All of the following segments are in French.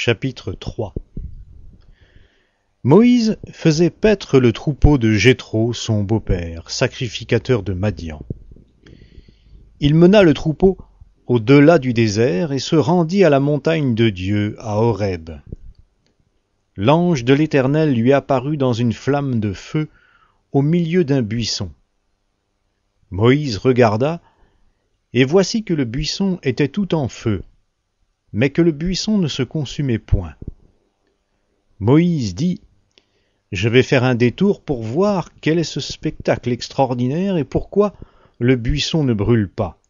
Chapitre 3. Moïse faisait paître le troupeau de Jéthro, son beau-père, sacrificateur de Madian. Il mena le troupeau au-delà du désert et se rendit à la montagne de Dieu, à Horeb. L'ange de l'Éternel lui apparut dans une flamme de feu au milieu d'un buisson. Moïse regarda, et voici que le buisson était tout en feu, mais que le buisson ne se consumait point. Moïse dit : « Je vais faire un détour pour voir quel est ce spectacle extraordinaire et pourquoi le buisson ne brûle pas. »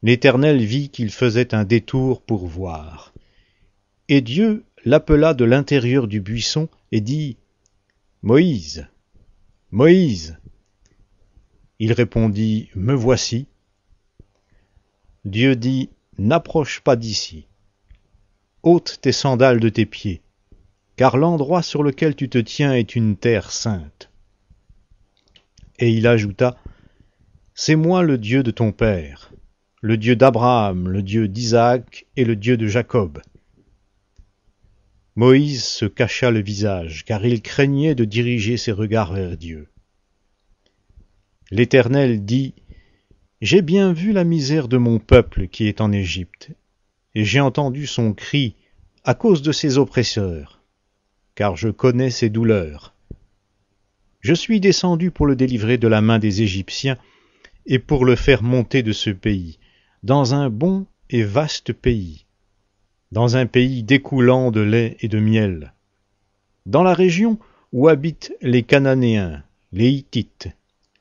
L'Éternel vit qu'il faisait un détour pour voir. Et Dieu l'appela de l'intérieur du buisson et dit : « Moïse, Moïse !» Il répondit : « Me voici. » Dieu dit : « N'approche pas d'ici. Ôte tes sandales de tes pieds, car l'endroit sur lequel tu te tiens est une terre sainte. » Et il ajouta : « C'est moi le Dieu de ton père, le Dieu d'Abraham, le Dieu d'Isaac et le Dieu de Jacob. » Moïse se cacha le visage, car il craignait de diriger ses regards vers Dieu. L'Éternel dit : « J'ai bien vu la misère de mon peuple qui est en Égypte, et j'ai entendu son cri à cause de ses oppresseurs, car je connais ses douleurs. Je suis descendu pour le délivrer de la main des Égyptiens et pour le faire monter de ce pays, dans un bon et vaste pays, dans un pays découlant de lait et de miel, dans la région où habitent les Cananéens, les Hittites,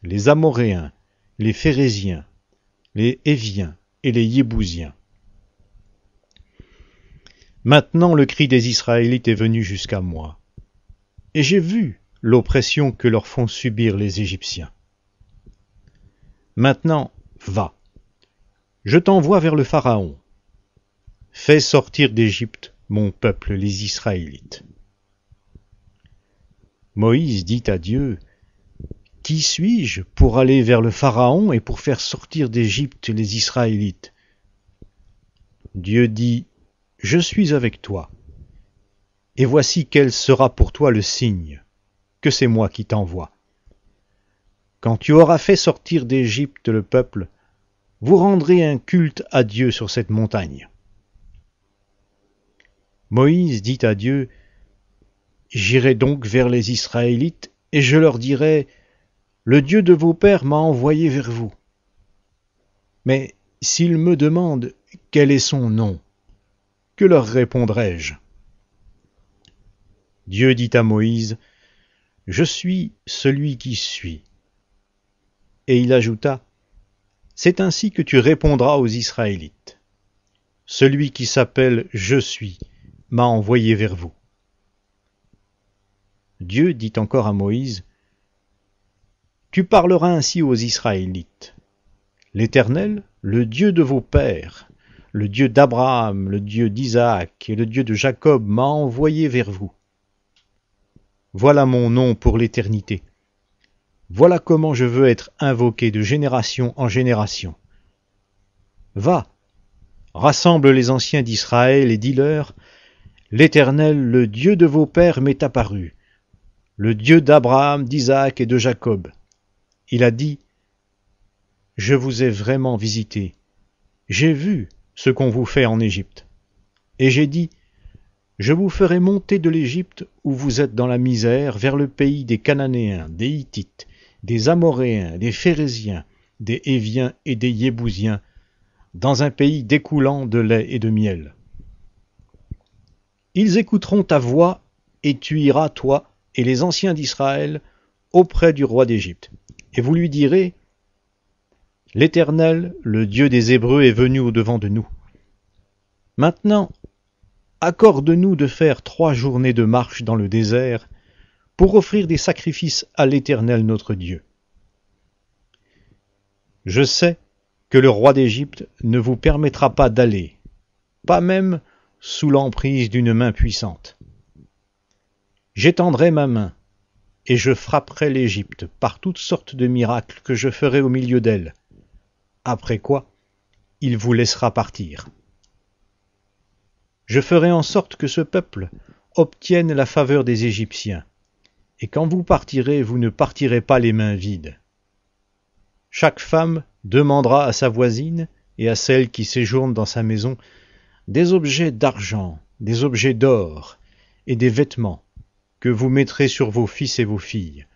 les Amoréens, les Phéréziens, les Héviens et les Yébousiens. Maintenant le cri des Israélites est venu jusqu'à moi, et j'ai vu l'oppression que leur font subir les Égyptiens. Maintenant, va, je t'envoie vers le Pharaon. Fais sortir d'Égypte mon peuple, les Israélites. » Moïse dit à Dieu : « Qui suis-je pour aller vers le Pharaon et pour faire sortir d'Égypte les Israélites ?» Dieu dit : « Je suis avec toi. Et voici quel sera pour toi le signe, que c'est moi qui t'envoie. Quand tu auras fait sortir d'Égypte le peuple, vous rendrez un culte à Dieu sur cette montagne. » Moïse dit à Dieu : « J'irai donc vers les Israélites, et je leur dirai : le Dieu de vos pères m'a envoyé vers vous. Mais s'ils me demandent quel est son nom, que leur répondrai-je ? » Dieu dit à Moïse : « Je suis celui qui suis. » Et il ajouta : « C'est ainsi que tu répondras aux Israélites. Celui qui s'appelle Je suis m'a envoyé vers vous. » Dieu dit encore à Moïse : « Tu parleras ainsi aux Israélites. L'Éternel, le Dieu de vos pères, le Dieu d'Abraham, le Dieu d'Isaac et le Dieu de Jacob m'a envoyé vers vous. Voilà mon nom pour l'éternité. Voilà comment je veux être invoqué de génération en génération. Va, rassemble les anciens d'Israël et dis-leur : l'Éternel, le Dieu de vos pères, m'est apparu, le Dieu d'Abraham, d'Isaac et de Jacob. Il a dit : je vous ai vraiment visité. J'ai vu ce qu'on vous fait en Égypte. Et j'ai dit : je vous ferai monter de l'Égypte où vous êtes dans la misère vers le pays des Cananéens, des Hittites, des Amoréens, des Phéréziens, des Héviens et des Yébousiens, dans un pays découlant de lait et de miel. Ils écouteront ta voix, et tu iras, toi et les anciens d'Israël, auprès du roi d'Égypte. Et vous lui direz : l'Éternel, le Dieu des Hébreux, est venu au-devant de nous. Maintenant, accorde-nous de faire 3 journées de marche dans le désert pour offrir des sacrifices à l'Éternel notre Dieu. Je sais que le roi d'Égypte ne vous permettra pas d'aller, pas même sous l'emprise d'une main puissante. J'étendrai ma main, et je frapperai l'Égypte par toutes sortes de miracles que je ferai au milieu d'elle, après quoi il vous laissera partir. Je ferai en sorte que ce peuple obtienne la faveur des Égyptiens. Et quand vous partirez, vous ne partirez pas les mains vides. Chaque femme demandera à sa voisine et à celle qui séjourne dans sa maison des objets d'argent, des objets d'or et des vêtements que vous mettrez sur vos fils et vos filles,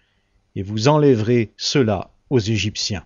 et vous enlèverez cela aux Égyptiens.